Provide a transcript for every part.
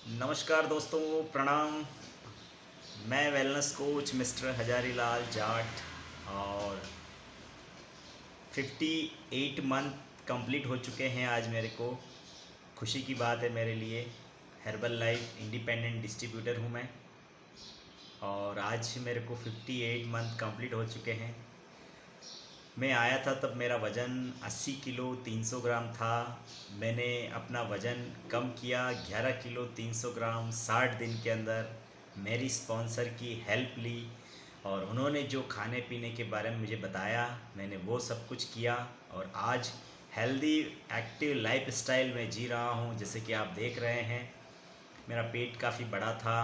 नमस्कार दोस्तों, प्रणाम। मैं wellness coach mister Hazarilal Jat और 58 मंथ कंप्लीट हो चुके हैं आज मेरे को। खुशी की बात है मेरे लिए। हर्बल लाइफ इंडिपेंडेंट डिस्ट्रीब्यूटर हूँ मैं और आज मेरे को 58 मंथ कंप्लीट हो चुके हैं। मैं आया था तब मेरा वज़न 80 किलो 300 ग्राम था। मैंने अपना वज़न कम किया 11 किलो 300 ग्राम 60 दिन के अंदर। मेरी स्पॉन्सर की हेल्प ली और उन्होंने जो खाने पीने के बारे में मुझे बताया, मैंने वो सब कुछ किया और आज हेल्दी एक्टिव लाइफ स्टाइल में जी रहा हूँ। जैसे कि आप देख रहे हैं, मेरा पेट काफ़ी बड़ा था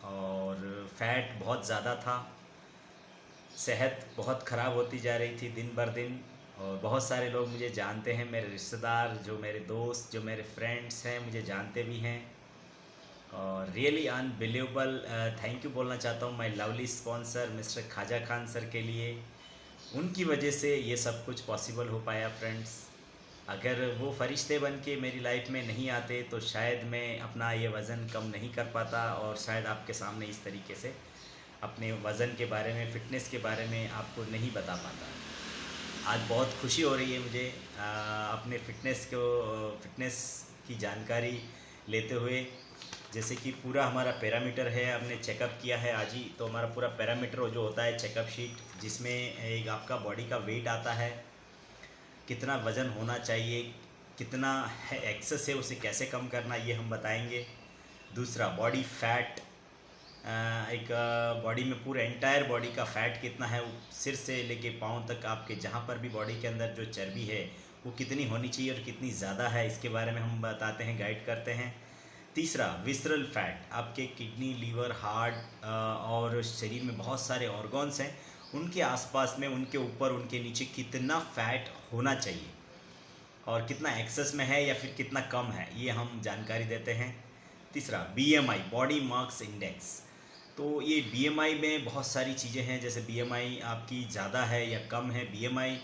और फैट बहुत ज़्यादा था। सेहत बहुत ख़राब होती जा रही थी दिन बर दिन। और बहुत सारे लोग मुझे जानते हैं, मेरे रिश्तेदार, जो मेरे दोस्त, जो मेरे फ्रेंड्स हैं, मुझे जानते भी हैं। और रियली अनबिलीवेबल थैंक यू बोलना चाहता हूँ my lovely sponsor mister Khwaja Khan sir के लिए। उनकी वजह से ये सब कुछ पॉसिबल हो पाया फ्रेंड्स। अगर वो फरिश्ते बन के मेरी लाइफ में नहीं आते तो शायद मैं अपना ये वज़न कम नहीं कर पाता और शायद आपके सामने इस तरीके से अपने वज़न के बारे में, फ़िटनेस के बारे में आपको नहीं बता पाता। आज बहुत खुशी हो रही है मुझे अपने फ़िटनेस की जानकारी लेते हुए। जैसे कि पूरा हमारा पैरामीटर है, हमने चेकअप किया है आज ही। तो हमारा पूरा पैरामीटर जो होता है चेकअप शीट, जिसमें एक आपका बॉडी का वेट आता है, कितना वज़न होना चाहिए, कितना है एक्सेस है, उसे कैसे कम करना, ये हम बताएंगे। दूसरा बॉडी फैट, एक बॉडी में पूरे एंटायर बॉडी का फ़ैट कितना है, सिर से लेके पाँव तक आपके जहाँ पर भी बॉडी के अंदर जो चर्बी है वो कितनी होनी चाहिए और कितनी ज़्यादा है, इसके बारे में हम बताते हैं, गाइड करते हैं। तीसरा विसरल फैट, आपके किडनी, लीवर, हार्ट और शरीर में बहुत सारे ऑर्गन्स हैं, उनके आसपास में, उनके ऊपर, उनके नीचे कितना फ़ैट होना चाहिए और कितना एक्सेस में है या फिर कितना कम है, ये हम जानकारी देते हैं। तीसरा बीएमआई, बॉडी मास इंडेक्स। तो ये बीएमआई में बहुत सारी चीज़ें हैं, जैसे बीएमआई आपकी ज़्यादा है या कम है। बीएमआई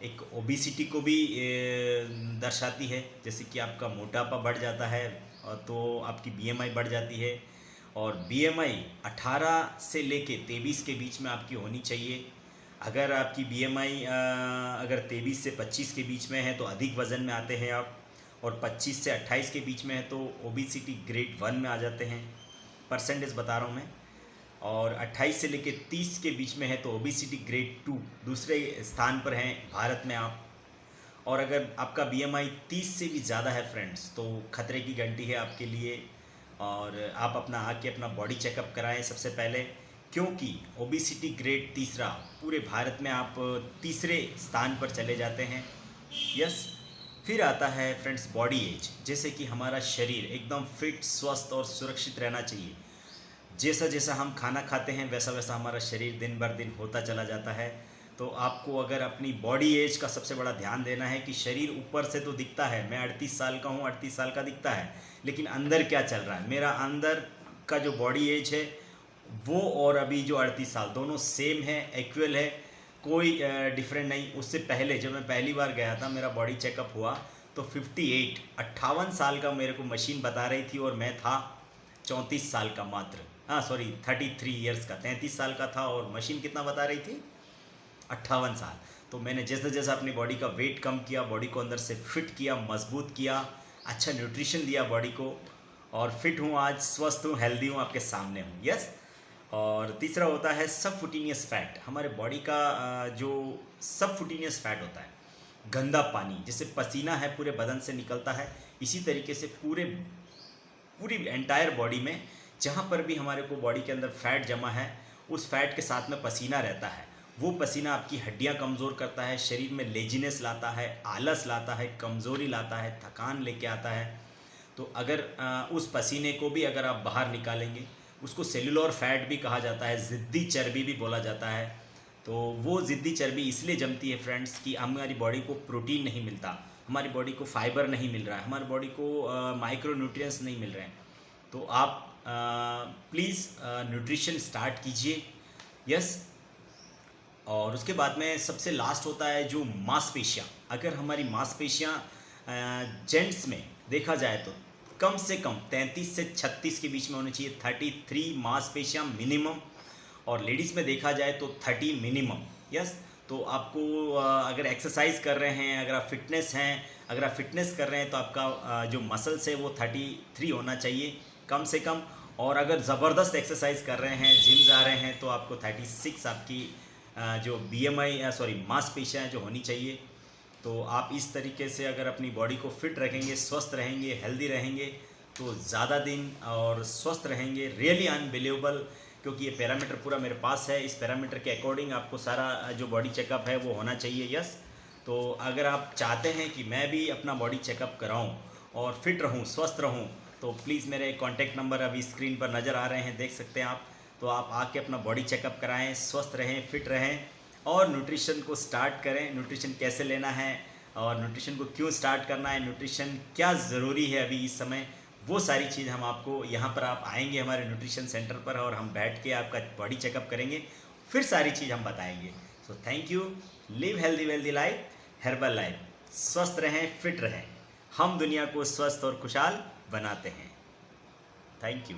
एक ओबिसिटी को भी दर्शाती है, जैसे कि आपका मोटापा बढ़ जाता है और तो आपकी बीएमआई बढ़ जाती है। और बीएमआई 18 से लेके 23 के बीच में आपकी होनी चाहिए। अगर आपकी बीएमआई अगर 23 से 25 के बीच में है तो अधिक वज़न में आते हैं आप, और 25 से 28 के बीच में है तो ओबिसिटी ग्रेड 1 में आ जाते हैं। परसेंटेज बता रहा हूँ मैं। और 28 से लेके 30 के बीच में है तो ओबिसिटी ग्रेड 2 दूसरे स्थान पर हैं भारत में आप। और अगर आपका बीएमआई 30 से भी ज़्यादा है फ्रेंड्स, तो खतरे की घंटी है आपके लिए। और आप अपना आके अपना बॉडी चेकअप कराएं सबसे पहले, क्योंकि ओबिसिटी ग्रेड तीसरा पूरे भारत में आप तीसरे स्थान पर चले जाते हैं। यस। फिर आता है फ्रेंड्स बॉडी एज, जैसे कि हमारा शरीर एकदम फिट, स्वस्थ और सुरक्षित रहना चाहिए। जैसा जैसा हम खाना खाते हैं वैसा वैसा हमारा शरीर दिन भर दिन होता चला जाता है। तो आपको अगर अपनी बॉडी एज का सबसे बड़ा ध्यान देना है कि शरीर ऊपर से तो दिखता है, मैं 38 साल का हूँ, 38 साल का दिखता है, लेकिन अंदर क्या चल रहा है, मेरा अंदर का जो बॉडी एज है वो और अभी जो 38 साल, दोनों सेम है, इक्वल है, कोई डिफरेंट नहीं। उससे पहले जब मैं पहली बार गया था, मेरा बॉडी चेकअप हुआ तो 58 साल का मेरे को मशीन बता रही थी और मैं था 34 साल का मात्र। हाँ सॉरी, 33 ईयर्स का, 33 साल का था और मशीन कितना बता रही थी, 58 साल। तो मैंने जैसे जैसे अपनी बॉडी का वेट कम किया, बॉडी को अंदर से फिट किया, मजबूत किया, अच्छा न्यूट्रिशन दिया बॉडी को, और फिट हूँ आज, स्वस्थ हूँ, हेल्दी हूँ, आपके सामने हूँ। यस। और तीसरा होता है सबफुटेनियस फैट। हमारे बॉडी का जो सबफुटेनियस फैट होता है, गंदा पानी, जैसे पसीना है पूरे बदन से निकलता है, इसी तरीके से पूरी एंटायर बॉडी में जहाँ पर भी हमारे को बॉडी के अंदर फैट जमा है, उस फैट के साथ में पसीना रहता है। वो पसीना आपकी हड्डियाँ कमज़ोर करता है, शरीर में लेजीनेस लाता है, आलस लाता है, कमज़ोरी लाता है, थकान लेके आता है। तो अगर उस पसीने को भी अगर आप बाहर निकालेंगे, उसको सेलुलर फैट भी कहा जाता है, ज़िद्दी चर्बी भी बोला जाता है। तो वो ज़िद्दी चर्बी इसलिए जमती है फ्रेंड्स कि हमारी बॉडी को प्रोटीन नहीं मिलता, हमारी बॉडी को फाइबर नहीं मिल रहा है, हमारी बॉडी को माइक्रो न्यूट्रिएंट्स नहीं मिल रहे हैं। तो आप प्लीज़ न्यूट्रिशन स्टार्ट कीजिए। यस। और उसके बाद में सबसे लास्ट होता है जो मांसपेशियाँ। अगर हमारी मांसपेशियाँ जेंट्स में देखा जाए तो कम से कम 33 से 36 के बीच में होनी चाहिए, 33 मांसपेशियाँ मिनिमम, और लेडीज़ में देखा जाए तो 30 मिनिमम। यस, तो आपको अगर एक्सरसाइज कर रहे हैं, अगर आप फिटनेस कर रहे हैं तो आपका जो मसल्स है वो 33 होना चाहिए कम से कम। और अगर ज़बरदस्त एक्सरसाइज कर रहे हैं, जिम जा रहे हैं, तो आपको 36 आपकी जो BMI मांसपेशियाँ जो होनी चाहिए। तो आप इस तरीके से अगर अपनी बॉडी को फिट रखेंगे, स्वस्थ रहेंगे, हेल्दी रहेंगे, तो ज़्यादा दिन और स्वस्थ रहेंगे। रियली अनबिलीवेबल, क्योंकि ये पैरामीटर पूरा मेरे पास है। इस पैरामीटर के अकॉर्डिंग आपको सारा जो बॉडी चेकअप है वो होना चाहिए। यस, तो अगर आप चाहते हैं कि मैं भी अपना बॉडी चेकअप कराऊं और फिट रहूं, स्वस्थ रहूं, तो प्लीज़ मेरे कॉन्टैक्ट नंबर अभी स्क्रीन पर नज़र आ रहे हैं, देख सकते हैं आप। तो आप आके अपना बॉडी चेकअप कराएं, स्वस्थ रहें, फिट रहें, और न्यूट्रिशन को स्टार्ट करें। न्यूट्रिशन कैसे लेना है और न्यूट्रिशन को क्यों स्टार्ट करना है, न्यूट्रिशन क्या ज़रूरी है अभी इस समय, वो सारी चीज़ हम आपको यहाँ पर, आप आएंगे हमारे न्यूट्रिशन सेंटर पर और हम बैठ के आपका बॉडी चेकअप करेंगे, फिर सारी चीज़ हम बताएंगे। So thank you. Live healthy wealthy life, herbal life. स्वस्थ रहें, फिट रहें, हम दुनिया को स्वस्थ और खुशहाल बनाते हैं। Thank you.